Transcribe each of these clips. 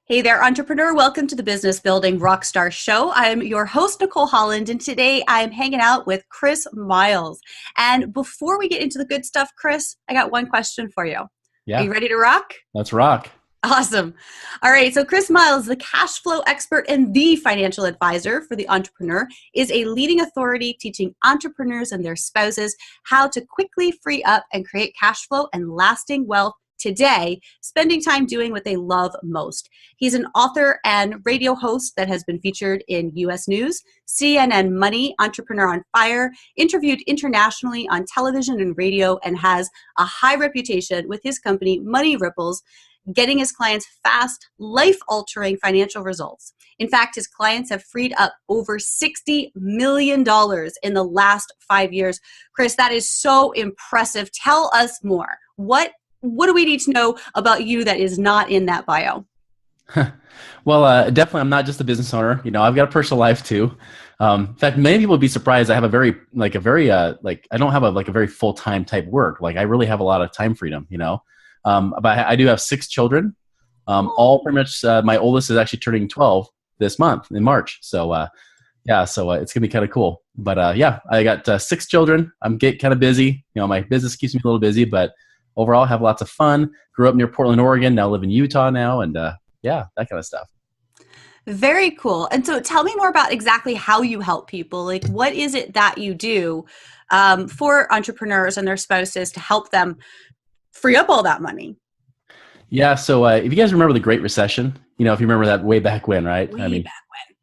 Hey there, entrepreneur. Welcome to the Business Building Rockstars Show. I'm your host, Nicole Holland, and today I'm hanging out with Chris Miles. And before we get into the good stuff, Chris, I got one question for you. Are Yeah, you ready to rock? let's rock. Awesome. All right. So Chris Miles, the cash flow expert and the financial advisor for the entrepreneur, is a leading authority teaching entrepreneurs and their spouses how to quickly free up and create cash flow and lasting wealth today, spending time doing what they love most. He's an author and radio host that has been featured in US News, CNN Money, Entrepreneur on Fire, interviewed internationally on television and radio, and has a high reputation with his company, Money Ripples, getting his clients fast, life-altering financial results. In fact, his clients have freed up over $60 million in the last 5 years. Chris, that is so impressive. Tell us more. What do we need to know about you that is not in that bio? Well, definitely, I'm not just a business owner. I've got a personal life too. In fact, many people would be surprised. I have I don't have a very full-time type work. Like I really have a lot of time freedom. But I do have 6 children. All pretty much. My oldest is actually turning 12 this month in March. So it's gonna be kind of cool. But I got 6 children. I'm getting kind of busy. My business keeps me a little busy, but overall, have lots of fun. Grew up near Portland, Oregon. Now live in Utah now, and that kind of stuff. Very cool. And so tell me more about exactly how you help people. Like, what is it that you do for entrepreneurs and their spouses to help them free up all that money? Yeah. So if you guys remember the Great Recession, if you remember that way back when, right? Way back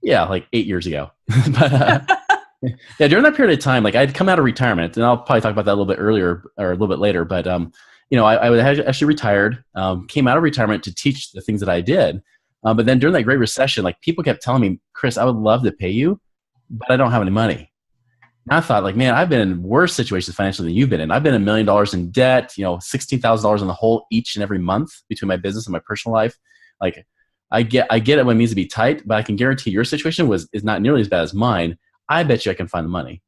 Yeah, like 8 years ago. But yeah, during that period of time, like I'd come out of retirement, and I'll probably talk about that a little bit earlier or a little bit later. But I actually retired, came out of retirement to teach the things that I did. But then during that Great Recession, like people kept telling me, Chris, I would love to pay you, but I don't have any money. And I thought, like, man, I've been in worse situations financially than you've been in. I've been $1 million in debt, $16,000 in the hole each and every month between my business and my personal life. Like, I get it what it means to be tight, but I can guarantee your situation is not nearly as bad as mine. I bet you I can find the money.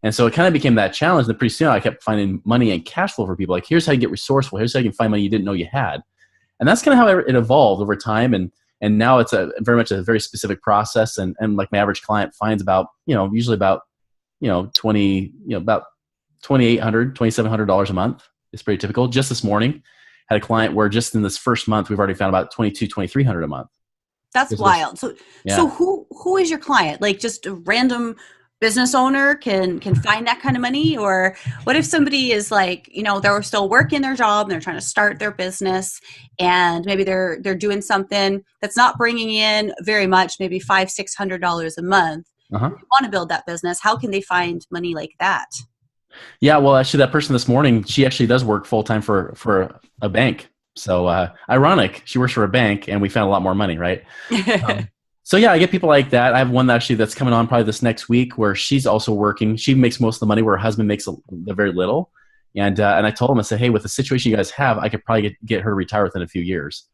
And so it kind of became that challenge. And pretty soon I kept finding money and cash flow for people. Like, here's how you get resourceful. Here's how you can find money you didn't know you had. And that's kind of how it evolved over time. And now it's very much a very specific process. And like my average client finds usually about, about $2,800, $2,700 a month. It's pretty typical. Just this morning, had a client where just in this first month, we've already found about $2,300 a month. That's wild. So who is your client? Like just a random business owner can find that kind of money? Or what if somebody is like, they're still working their job and they're trying to start their business, and maybe they're doing something that's not bringing in very much, maybe $500-$600 a month. Uh-huh. They want to build that business. How can they find money like that? Yeah, well, actually, that person this morning, she actually does work full-time for a bank. So ironic, she works for a bank, and we found a lot more money, right? So yeah, I get people like that. I have one that's coming on probably this next week where she's also working. She makes most of the money where her husband makes very little. And I told him, I said, hey, with the situation you guys have, I could probably get her to retire within a few years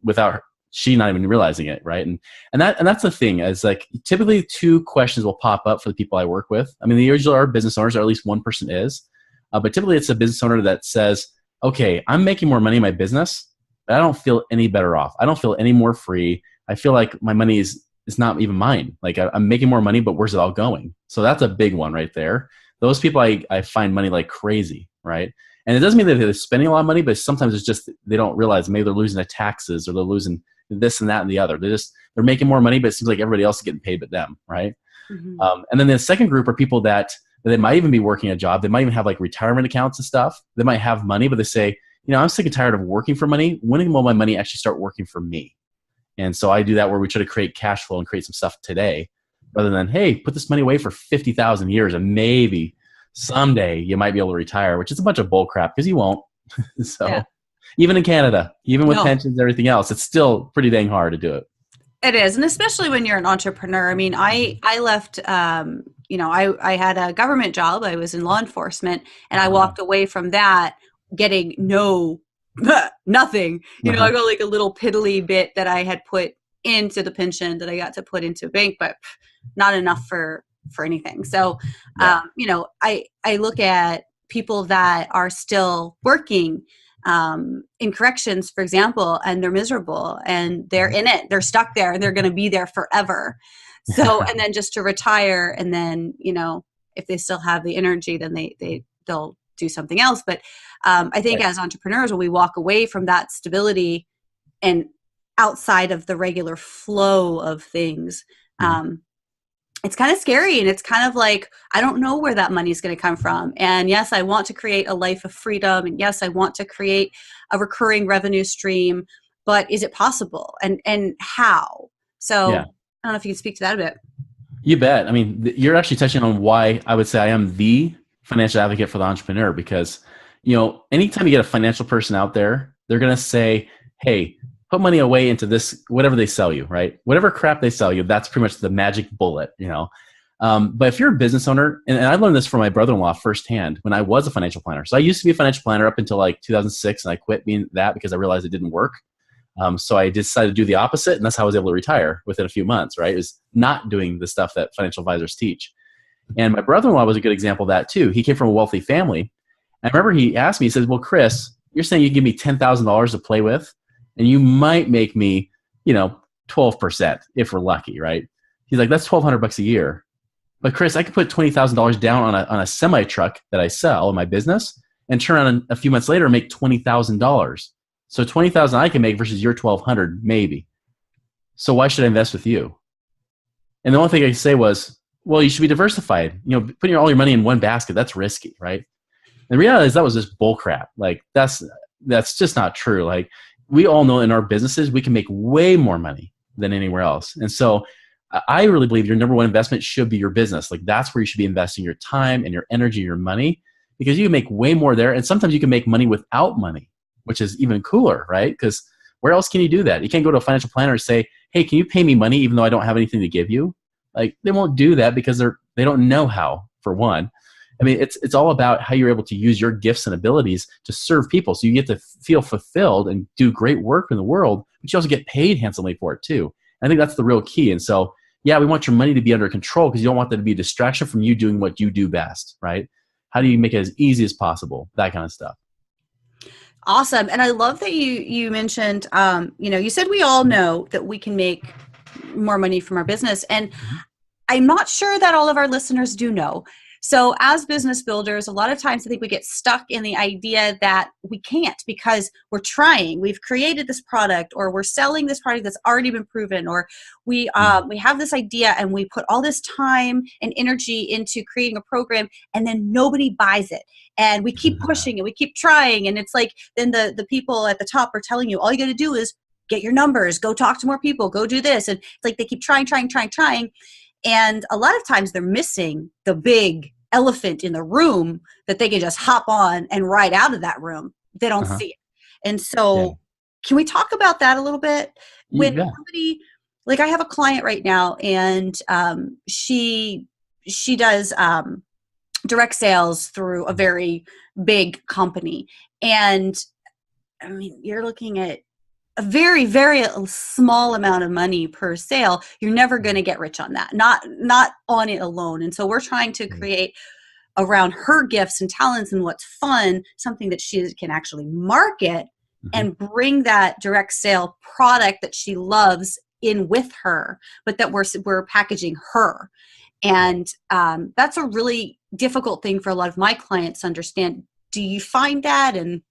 without she not even realizing it, right? And that's the thing is like typically 2 questions will pop up for the people I work with. I mean, they usually are business owners, or at least one person is. But typically it's a business owner that says, okay, I'm making more money in my business, but I don't feel any better off. I don't feel any more free. I feel like my money is not even mine. Like I'm making more money, but where's it all going? So that's a big one right there. Those people, I find money like crazy, right? And it doesn't mean that they're spending a lot of money, but sometimes it's just they don't realize maybe they're losing the taxes or they're losing this and that and the other. They're making more money, but it seems like everybody else is getting paid but them, right? Mm-hmm. And then the second group are people that they might even be working a job. They might even have like retirement accounts and stuff. They might have money, but they say, I'm sick and tired of working for money. When will my money actually start working for me? And so I do that where we try to create cash flow and create some stuff today rather than, hey, put this money away for 50,000 years and maybe someday you might be able to retire, which is a bunch of bull crap because you won't. So even in Canada, even with pensions and everything else, it's still pretty dang hard to do it. It is. And especially when you're an entrepreneur. I mean, I left, I had a government job. I was in law enforcement, and I walked away from that getting nothing. I got like a little piddly bit that I had put into the pension that I got to put into a bank, but not enough for anything. So, I look at people that are still working in corrections, for example, and they're miserable and they're in it, they're stuck there and they're going to be there forever. So, and then just to retire, and then, you know, if they still have the energy, then they'll do something else. But I think as entrepreneurs, when we walk away from that stability and outside of the regular flow of things, it's kind of scary, and it's kind of like, I don't know where that money is going to come from. And yes, I want to create a life of freedom, and yes, I want to create a recurring revenue stream, but is it possible, and how? So I don't know if you can speak to that a bit. You bet. I mean, you're actually touching on why I would say I am the financial advocate for the entrepreneur, because, you know, anytime you get a financial person out there, they're going to say, hey, put money away into this, whatever they sell you, right? Whatever crap they sell you, that's pretty much the magic bullet, you know? But if you're a business owner, and I learned this from my brother-in-law firsthand when I was a financial planner. So I used to be a financial planner up until like 2006, and I quit being that because I realized it didn't work. So I decided to do the opposite, and that's how I was able to retire within a few months, right? It was not doing the stuff that financial advisors teach. And my brother-in-law was a good example of that too. He came from a wealthy family. I remember he asked me, he says, well, Chris, you're saying you give me $10,000 to play with, and you might make me, you know, 12% if we're lucky, right? He's like, that's $1,200 a year. But Chris, I could put $20,000 down on a semi truck that I sell in my business and turn around a few months later and make $20,000. So $20,000 I can make versus your $1,200 maybe. So why should I invest with you? And the only thing I could say was, well, you should be diversified. You know, putting all your money in one basket, that's risky, right? And the reality is that was just bull crap. Like that's just not true. Like, we all know in our businesses, we can make way more money than anywhere else. And so I really believe your number one investment should be your business. Like, that's where you should be investing your time and your energy, your money, because you can make way more there. And sometimes you can make money without money, which is even cooler, right? Because where else can you do that? You can't go to a financial planner and say, hey, can you pay me money even though I don't have anything to give you? Like, they won't do that because they don't know how, for one. I mean, it's all about how you're able to use your gifts and abilities to serve people. So you get to feel fulfilled and do great work in the world, but you also get paid handsomely for it too. And I think that's the real key. And so, yeah, we want your money to be under control because you don't want that to be a distraction from you doing what you do best, right? How do you make it as easy as possible? That kind of stuff. Awesome. And I love that you mentioned, you know, you said we all know that we can make more money from our business. And I'm not sure that all of our listeners do know. So as business builders, a lot of times I think we get stuck in the idea that we can't because we're trying. We've created this product, or we're selling this product that's already been proven, or we have this idea and we put all this time and energy into creating a program, and then nobody buys it. And we keep pushing and we keep trying. And it's like then the people at the top are telling you, all you got to do is get your numbers, go talk to more people, go do this. And it's like they keep trying. And a lot of times they're missing the big elephant in the room that they can just hop on and ride out of that room. They don't see it. And so can we talk about that a little bit? When somebody, like I have a client right now, and she does direct sales through a very big company. And I mean, you're looking at a very, very small amount of money per sale. You're never going to get rich on that, not on it alone. And so we're trying to create around her gifts and talents and what's fun, something that she can actually market and bring that direct sale product that she loves in with her, but that we're packaging her. And that's a really difficult thing for a lot of my clients to understand. Do you find that? And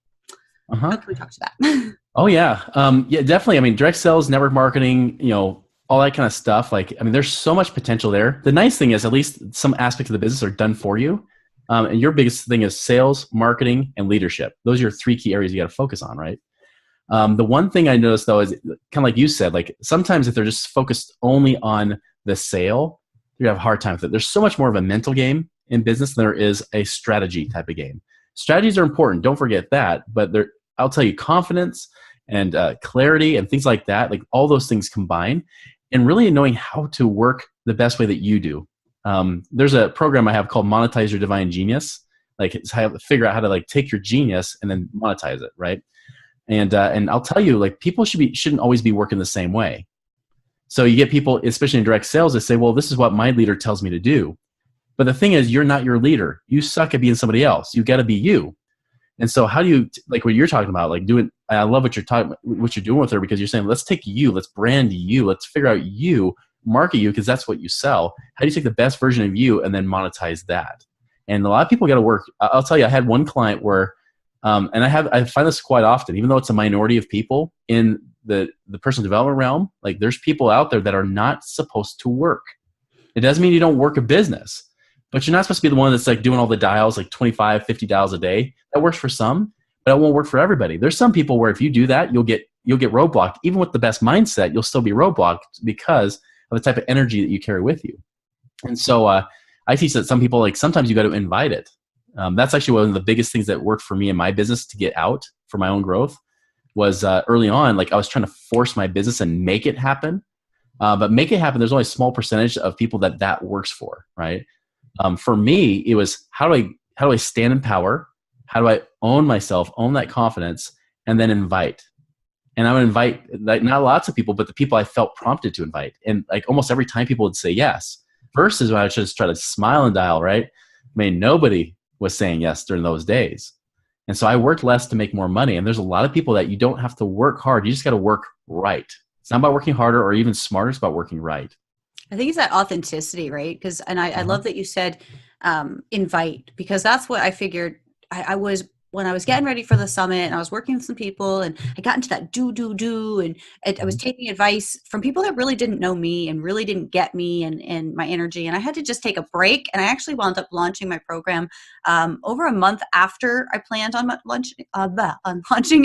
how can we talk to that? Oh yeah. Yeah, definitely. I mean, direct sales, network marketing, you know, all that kind of stuff. Like, I mean, there's so much potential there. The nice thing is at least some aspects of the business are done for you. And your biggest thing is sales, marketing, and leadership. Those are your three key areas you got to focus on, right? The one thing I noticed though is kind of like you said, like sometimes if they're just focused only on the sale, you have a hard time with it. There's so much more of a mental game in business than there is a strategy type of game. Strategies are important. Don't forget that. But I'll tell you, confidence and clarity and things like that, like all those things combine, and really knowing how to work the best way that you do. There's a program I have called Monetize Your Divine Genius. Like, it's how to figure out how to like take your genius and then monetize it, right? And I'll tell you, like, people shouldn't always be working the same way. So you get people, especially in direct sales, that say, well, this is what my leader tells me to do. But the thing is, you're not your leader. You suck at being somebody else. You got to be you. And so how do you, like what you're talking about, like I love what you're doing with her, because you're saying, let's take you, let's brand you, let's figure out you, market you, because that's what you sell. How do you take the best version of you and then monetize that? And a lot of people got to work. I'll tell you, I had one client where, and I find this quite often, even though it's a minority of people in the personal development realm, like there's people out there that are not supposed to work. It doesn't mean you don't work a business, but you're not supposed to be the one that's like doing all the dials, like 25, 50 dials a day. That works for some, but it won't work for everybody. There's some people where if you do that, you'll get roadblocked. Even with the best mindset, you'll still be roadblocked because of the type of energy that you carry with you. And so I teach that some people, like sometimes you got to invite it. That's actually one of the biggest things that worked for me in my business to get out for my own growth was early on, like I was trying to force my business and make it happen. But make it happen, there's only a small percentage of people that works for, right? For me, it was how do I stand in power? How do I own myself, own that confidence, and then invite? And I would invite, like, not lots of people, but the people I felt prompted to invite. And like almost every time people would say yes, versus when I would just try to smile and dial, right? I mean, nobody was saying yes during those days. And so I worked less to make more money. And there's a lot of people that you don't have to work hard. You just got to work right. It's not about working harder or even smarter. It's about working right. I think it's that authenticity, right? I love that you said invite, because that's what I figured. I was, when I was getting ready for the summit and I was working with some people and I got into that do, and I was taking advice from people that really didn't know me and really didn't get me and my energy. And I had to just take a break. And I actually wound up launching my program over a month after I planned on launching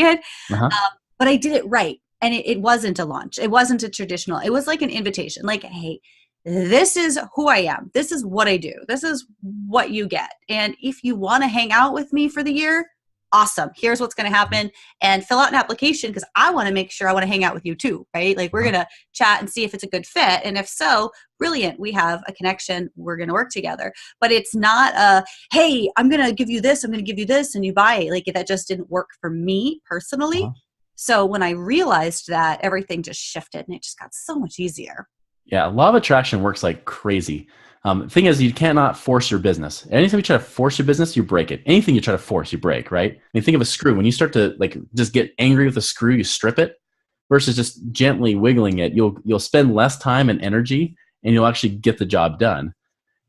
it. But I did it right. And it wasn't a launch. It wasn't a traditional. It was like an invitation. Like, hey, this is who I am. This is what I do. This is what you get. And if you want to hang out with me for the year, awesome. Here's what's going to happen. And fill out an application, because I want to make sure I want to hang out with you too, right? Like we're going to chat and see if it's a good fit. And if so, brilliant. We have a connection. We're going to work together. But it's not a, hey, I'm going to give you this. I'm going to give you this. And you buy it. Like that just didn't work for me personally. So when I realized that, everything just shifted and it just got so much easier. Yeah, law of attraction works like crazy. The thing is, you cannot force your business. Anytime you try to force your business, you break it. Anything you try to force, you break, right? I mean, think of a screw. When you start to like just get angry with a screw, you strip it versus just gently wiggling it. You'll spend less time and energy and you'll actually get the job done.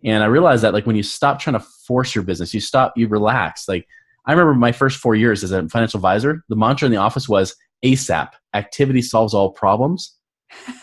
And I realized that like when you stop trying to force your business, you relax. Like I remember my first 4 years as a financial advisor, the mantra in the office was ASAP, activity solves all problems.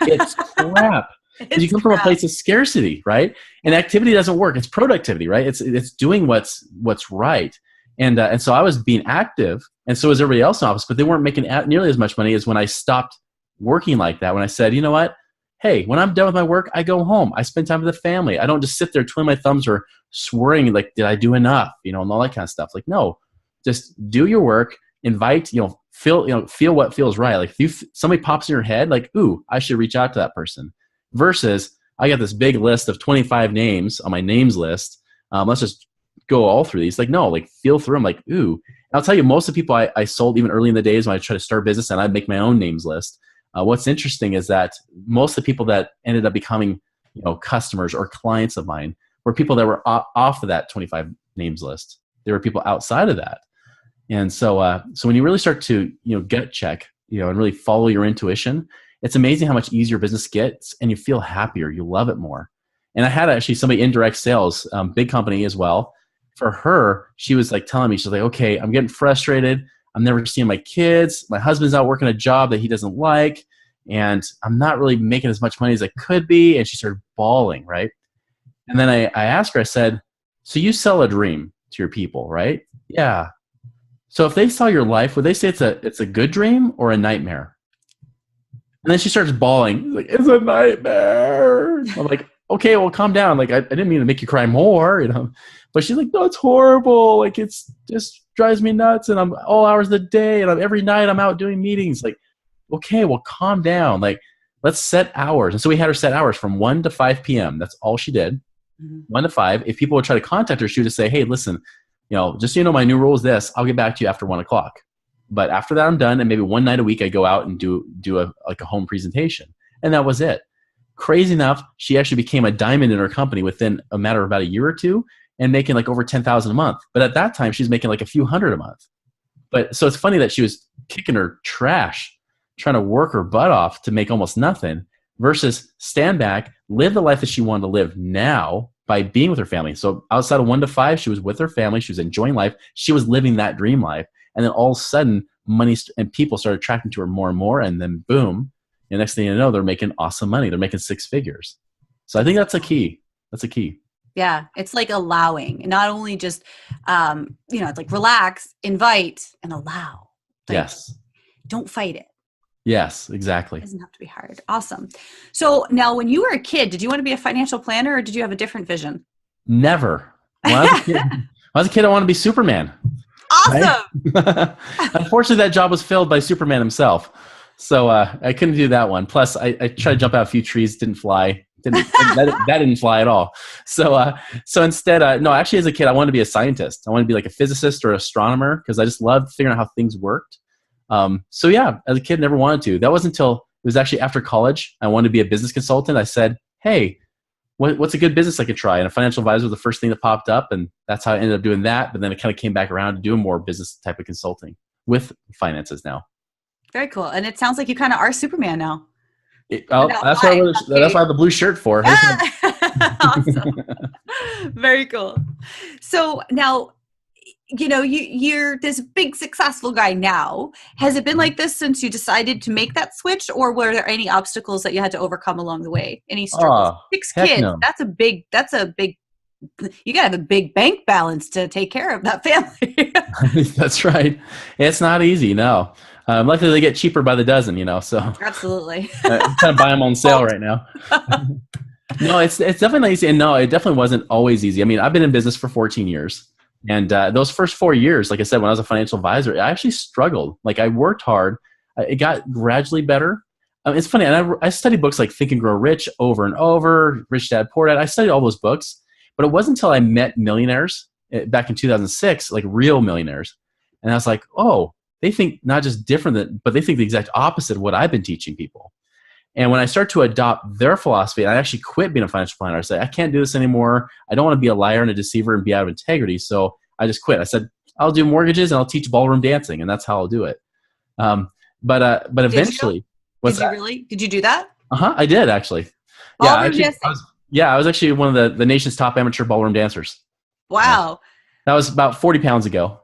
It's crap. Because you come from a place of scarcity, right? And activity doesn't work. It's productivity, right? It's doing what's right. And so I was being active, and so was everybody else in the office, but they weren't making nearly as much money as when I stopped working like that. When I said, you know what? Hey, when I'm done with my work, I go home. I spend time with the family. I don't just sit there twiddling my thumbs or swearing like, did I do enough? And all that kind of stuff. Like, no, just do your work. Invite, feel what feels right. Like if somebody pops in your head, like, ooh, I should reach out to that person. Versus, I got this big list of 25 names on my names list. Let's just go all through these. Like, no, like feel through them. Like, ooh. And I'll tell you, most of the people I sold even early in the days when I tried to start a business and I'd make my own names list. What's interesting is that most of the people that ended up becoming, customers or clients of mine were people that were off of that 25 names list. There were people outside of that. And so when you really start to, gut check, and really follow your intuition, it's amazing how much easier business gets and you feel happier. You love it more. And I had actually somebody in direct sales, big company as well. For her, she was like telling me, she's like, okay, I'm getting frustrated. I'm never seeing my kids. My husband's out working a job that he doesn't like. And I'm not really making as much money as I could be. And she started bawling, right? And then I asked her, I said, so you sell a dream to your people, right? Yeah. So if they saw your life, would they say it's a good dream or a nightmare? And then she starts bawling. Like, it's a nightmare. I'm like, okay, well, calm down. Like, I didn't mean to make you cry more, But she's like, no, it's horrible. Like, it's just drives me nuts. And I'm all hours of the day. And every night I'm out doing meetings. Like, okay, well, calm down. Like, let's set hours. And so we had her set hours from 1 to 5 p.m. That's all she did. 1 to 5. If people would try to contact her, she would just say, hey, listen, just so you know, my new rule is this. I'll get back to you after 1 o'clock. But after that, I'm done. And maybe one night a week, I go out and do a home presentation. And that was it. Crazy enough, she actually became a diamond in her company within a matter of about a year or two and making like over $10,000 a month. But at that time, she's making like a few hundred a month. But so it's funny that she was kicking her trash, trying to work her butt off to make almost nothing, versus stand back, live the life that she wanted to live now by being with her family. So outside of 1 to 5, she was with her family. She was enjoying life. She was living that dream life. And then all of a sudden, money and people started attracting to her more and more. And then boom, the next thing you know, they're making awesome money. They're making 6 figures. So I think that's a key. That's a key. Yeah. It's like allowing, not only just, it's like relax, invite, and allow. Like, yes. Don't fight it. Yes, exactly. It doesn't have to be hard. Awesome. So now when you were a kid, did you want to be a financial planner or did you have a different vision? Never. When I was a kid, I wanted to be Superman. Awesome. Right? Unfortunately, that job was filled by Superman himself. So I couldn't do that one. Plus, I tried to jump out a few trees, didn't fly. That didn't fly at all. So instead, no, actually as a kid, I wanted to be a scientist. I wanted to be like a physicist or astronomer because I just loved figuring out how things worked. So yeah, as a kid, never wanted to. That wasn't until it was actually after college. I wanted to be a business consultant. I said, hey, what's a good business I could try? And a financial advisor was the first thing that popped up. And that's how I ended up doing that. But then it kind of came back around to doing more business type of consulting with finances now. Very cool. And it sounds like you kind of are Superman now. That's what I have the blue shirt for. Awesome. Very cool. So now, you're this big successful guy now. Has it been like this since you decided to make that switch, or were there any obstacles that you had to overcome along the way? Any struggles? 6 kids. No. That's a big, you gotta have a big bank balance to take care of that family. That's right. It's not easy. No. Luckily they get cheaper by the dozen, so. Absolutely. I'm trying to buy them on sale right now. No, it's definitely not easy. And no, it definitely wasn't always easy. I mean, I've been in business for 14 years. And those first 4 years, like I said, when I was a financial advisor, I actually struggled. Like I worked hard. It got gradually better. It's funny. And I studied books like Think and Grow Rich over and over, Rich Dad, Poor Dad. I studied all those books. But it wasn't until I met millionaires back in 2006, like real millionaires. And I was like, oh, they think not just different, but they think the exact opposite of what I've been teaching people. And when I started to adopt their philosophy, I actually quit being a financial planner. I said, I can't do this anymore. I don't want to be a liar and a deceiver and be out of integrity. So I just quit. I said, I'll do mortgages and I'll teach ballroom dancing. And that's how I'll do it. But eventually. Did you really? Did you do that? I did actually. Ballroom dancing? I was actually one of the nation's top amateur ballroom dancers. Wow. That was about 40 pounds ago.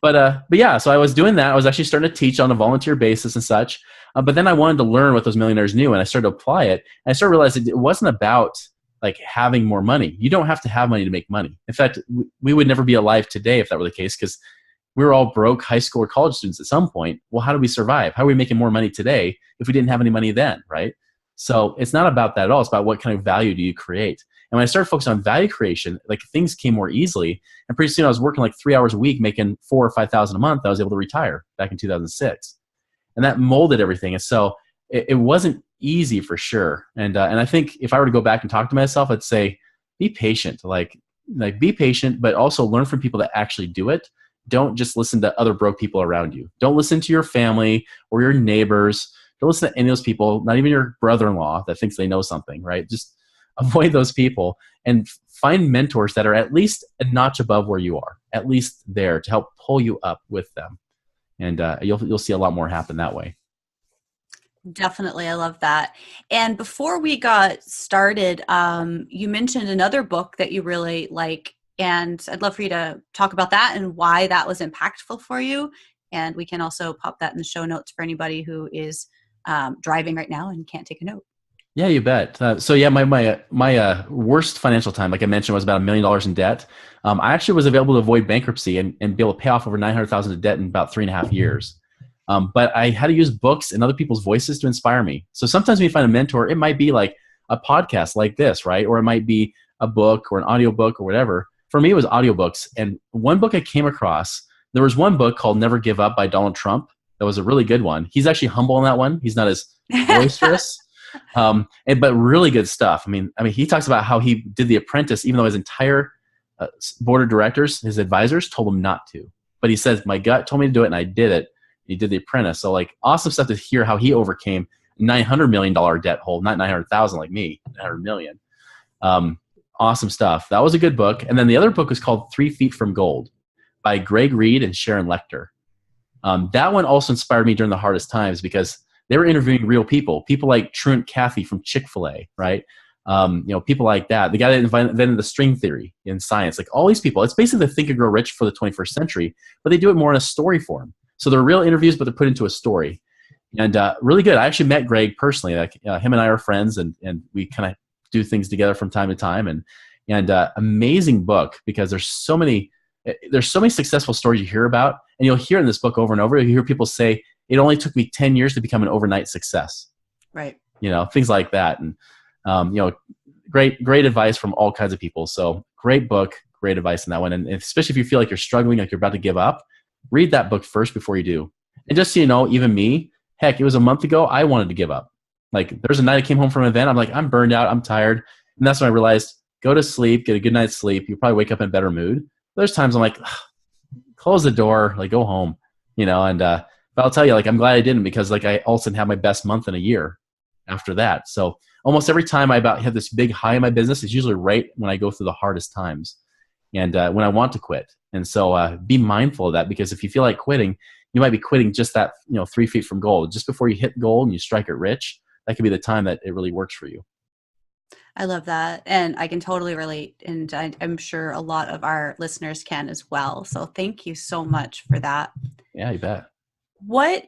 But yeah, so I was doing that. I was actually starting to teach on a volunteer basis and such. But then I wanted to learn what those millionaires knew, and I started to apply it. And I started realizing it wasn't about like having more money. You don't have to have money to make money. In fact, we would never be alive today if that were the case, because we were all broke high school or college students at some point. Well, how do we survive? How are we making more money today if we didn't have any money then, right? So it's not about that at all. It's about what kind of value do you create. And when I started focusing on value creation, like things came more easily. And pretty soon I was working like 3 hours a week, making $4,000 or $5,000 a month. I was able to retire back in 2006. And that molded everything. And so it wasn't easy for sure. And I think if I were to go back and talk to myself, I'd say, be patient. Like be patient, but also learn from people that actually do it. Don't just listen to other broke people around you. Don't listen to your family or your neighbors. Don't listen to any of those people, not even your brother-in-law that thinks they know something, right? Just avoid those people and find mentors that are at least a notch above where you are, at least there to help pull you up with them. And you'll see a lot more happen that way. Definitely. I love that. And before we got started, you mentioned another book that you really like, and I'd love for you to talk about that and why that was impactful for you. And we can also pop that in the show notes for anybody who is driving right now and can't take a note. Yeah, you bet. So yeah, my worst financial time, like I mentioned, was about $1 million in debt. I actually was able to avoid bankruptcy and be able to pay off over $900,000 of debt in about 3.5 years. But I had to use books and other people's voices to inspire me. So sometimes when you find a mentor, it might be like a podcast like this, right? Or it might be a book or an audiobook or whatever. For me, it was audiobooks. And one book I came across, there was one book called Never Give Up by Donald Trump. That was a really good one. He's actually humble in that one. He's not as boisterous. But really good stuff. I mean, he talks about how he did The Apprentice, even though his entire board of directors, his advisors, told him not to. But he says, my gut told me to do it, and I did it. He did The Apprentice. So, like, awesome stuff to hear how he overcame $900 million debt hole, not 900,000 like me, 900 million. Awesome stuff. That was a good book. And then the other book was called 3 Feet from Gold. by Greg Reed and Sharon Lechter. That one also inspired me during the hardest times because they were interviewing real people like Truant Cathy from Chick-fil-A, right? People like that. The guy that invented the string theory in science, like all these people. It's basically the Think and Grow Rich for the 21st century, but they do it more in a story form. So they're real interviews, but they're put into a story. And really good. I actually met Greg personally. Like him and I are friends, and we kind of do things together from time to time. And amazing book because there's so many successful stories you hear about, and you'll hear in this book over and over. You hear people say, "It only took me 10 years to become an overnight success." Right. Things like that, and great advice from all kinds of people. So great book, great advice in that one. And especially if you feel like you're struggling, like you're about to give up, read that book first before you do. And just so you know, even me, heck, it was a month ago, I wanted to give up. Like there's a night I came home from an event, I'm like, I'm burned out, I'm tired. And that's when I realized, go to sleep, get a good night's sleep. You'll probably wake up in a better mood. There's times I'm like, close the door, like go home, but I'll tell you, like, I'm glad I didn't, because like I all of a sudden have my best month in a year after that. So almost every time I about have this big high in my business, it's usually right when I go through the hardest times and when I want to quit. And so be mindful of that, because if you feel like quitting, you might be quitting just that, 3 feet from goal. Just before you hit goal and you strike it rich, that could be the time that it really works for you. I love that. And I can totally relate. And I'm sure a lot of our listeners can as well. So thank you so much for that. Yeah, you bet. What,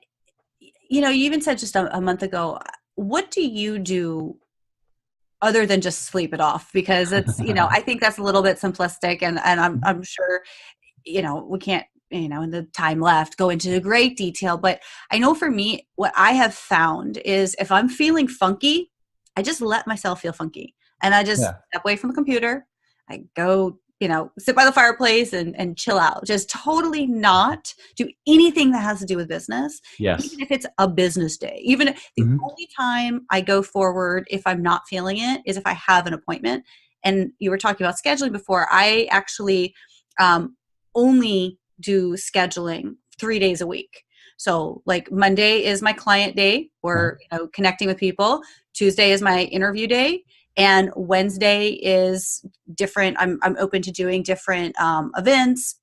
you even said just a month ago, what do you do other than just sleep it off? Because it's, I think that's a little bit simplistic, and I'm sure, we can't, in the time left, go into great detail. But I know for me, what I have found is if I'm feeling funky, I just let myself feel funky. And I just step away from the computer. I go, sit by the fireplace and chill out. Just totally not do anything that has to do with business. Yes. Even if it's a business day. Even if the only time I go forward if I'm not feeling it is if I have an appointment. And you were talking about scheduling before. I actually only do scheduling 3 days a week. So like Monday is my client day. We're connecting with people. Tuesday is my interview day. And Wednesday is different. I'm open to doing different events,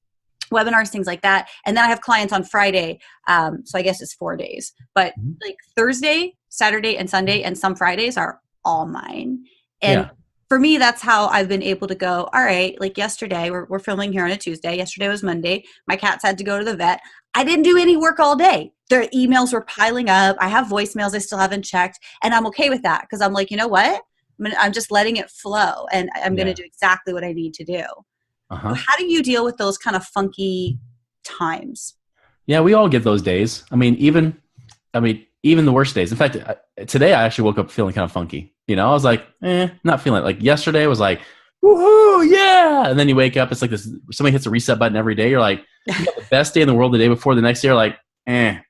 webinars, things like that. And then I have clients on Friday. So I guess it's 4 days. But like Thursday, Saturday, and Sunday, and some Fridays are all mine. And for me, that's how I've been able to go, all right, like yesterday, we're filming here on a Tuesday. Yesterday was Monday. My cats had to go to the vet. I didn't do any work all day. Their emails were piling up. I have voicemails I still haven't checked. And I'm okay with that because I'm like, you know what? I'm just letting it flow, and I'm going to do exactly what I need to do. So how do you deal with those kind of funky times? Yeah, we all get those days. Even the worst days. In fact, today I actually woke up feeling kind of funky. I was like, not feeling it. Like yesterday was like, woohoo, yeah. And then you wake up, it's like this, somebody hits a reset button every day. You're like, you got the best day in the world the day before. The next day you're like, and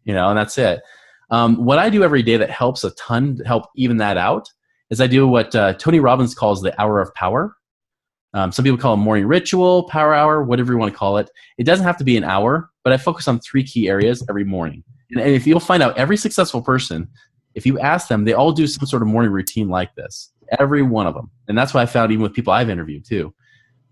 that's it. What I do every day that helps a ton to help even that out is I do what Tony Robbins calls the hour of power. Some people call it morning ritual, power hour, whatever you want to call it. It doesn't have to be an hour, but I focus on 3 key areas every morning. And if you'll find out, every successful person, if you ask them, they all do some sort of morning routine like this. Every one of them. And that's what I found even with people I've interviewed too.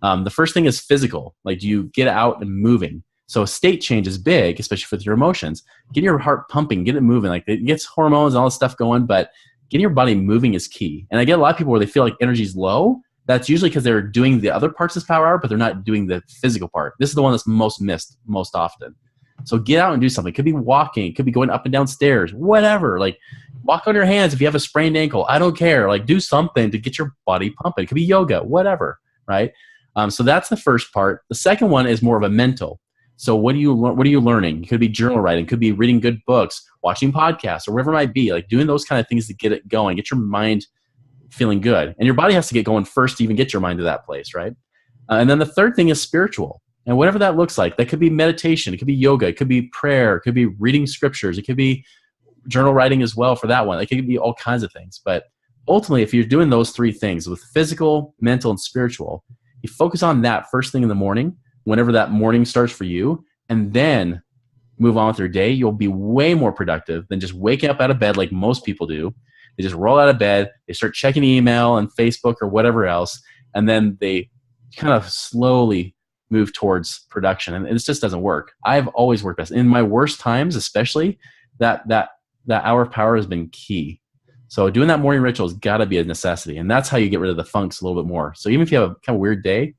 The first thing is physical. Like, do you get out and moving? So a state change is big, especially with your emotions. Get your heart pumping, get it moving. Like, it gets hormones and all this stuff going, but getting your body moving is key. And I get a lot of people where they feel like energy is low. That's usually because they're doing the other parts of this power hour, but they're not doing the physical part. This is the one that's most missed most often. So get out and do something. It could be walking. It could be going up and down stairs, whatever. Like, walk on your hands if you have a sprained ankle. I don't care. Like, do something to get your body pumping. It could be yoga, whatever, right? So that's the first part. The second one is more of a mental. So what are you learning? It could be journal writing. It could be reading good books, watching podcasts, or whatever it might be. Like, doing those kind of things to get it going, get your mind feeling good. And your body has to get going first to even get your mind to that place, right? And then the third thing is spiritual. And whatever that looks like, that could be meditation, it could be yoga, it could be prayer, it could be reading scriptures, it could be journal writing as well for that one. It could be all kinds of things. But ultimately, if you're doing those 3 things with physical, mental, and spiritual, you focus on that first thing in the morning, whenever that morning starts for you, and then move on with your day, you'll be way more productive than just waking up out of bed like most people do. They just roll out of bed, they start checking email and Facebook or whatever else, and then they kind of slowly move towards production, and it just doesn't work. I've always worked best in my worst times, especially that hour of power has been key. So doing that morning ritual has got to be a necessity, and that's how you get rid of the funks a little bit more. So even if you have a kind of weird day,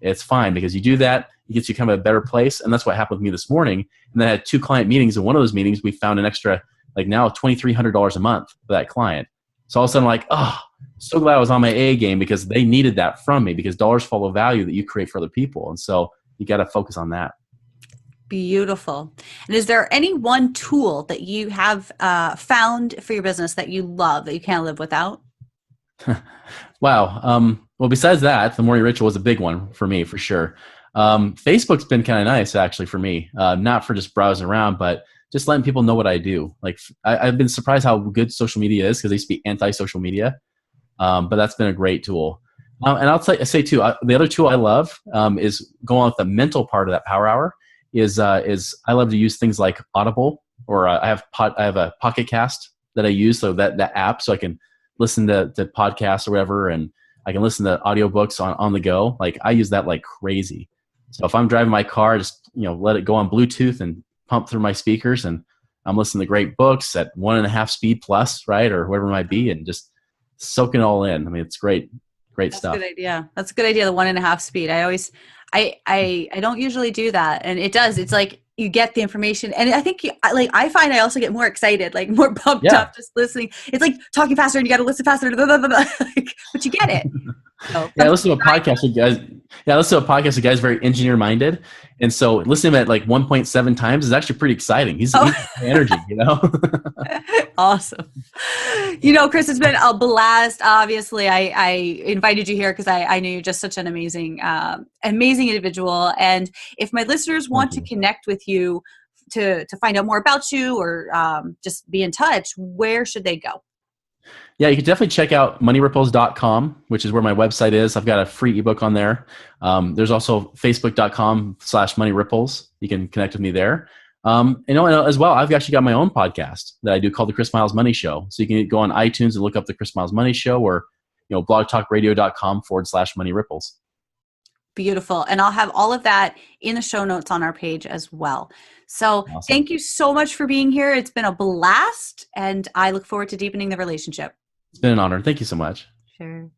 it's fine because you do that, it gets you kind of a better place, and that's what happened with me this morning. And then I had 2 client meetings, and one of those meetings we found an extra, like now $2,300 a month for that client. So all of a sudden I'm like, oh, so glad I was on my A game because they needed that from me, because dollars follow value that you create for other people. And so you got to focus on that. Beautiful. And is there any one tool that you have found for your business that you love, that you can't live without? Wow. Well, besides that, the morning ritual was a big one for me, for sure. Facebook's been kind of nice actually for me, not for just browsing around, but just letting people know what I do. Like I've been surprised how good social media is, because I used to be anti-social media, but that's been a great tool. And I'll say too, the other tool I love is going on with the mental part of that power hour. Is I love to use things like Audible, or I have a Pocket Cast that I use, so that app, so I can listen to podcasts or whatever, and I can listen to audiobooks on the go. Like I use that like crazy. So if I'm driving my car, just let it go on Bluetooth and pump through my speakers, and I'm listening to great books at 1.5 speed plus, right, or whatever it might be, and just soaking it all in. I mean, it's great stuff. That's a good idea. That's a good idea. The 1.5 speed. I don't usually do that, and it does. It's like you get the information, and I think I find I also get more excited, like more pumped up just listening. It's like talking faster, and you got to listen faster, blah, blah, blah, blah. But you get it. So, yeah, listen to a podcast with guys. Yeah, listen to a podcast with guys very engineer minded, and so listening to him at like 1.7 times is actually pretty exciting. He's energy, Awesome. Chris, it's been a blast. Obviously, I invited you here because I knew you're just such an amazing individual. And if my listeners want to connect with you to find out more about you, or just be in touch, where should they go? Yeah, you can definitely check out moneyripples.com, which is where my website is. I've got a free ebook on there. There's also facebook.com/moneyripples. You can connect with me there. As well, I've actually got my own podcast that I do called the Chris Miles Money Show. So you can go on iTunes and look up the Chris Miles Money Show, or blogtalkradio.com/moneyripples. Beautiful. And I'll have all of that in the show notes on our page as well. So awesome. Thank you so much for being here. It's been a blast, and I look forward to deepening the relationship. It's been an honor. Thank you so much. Sure.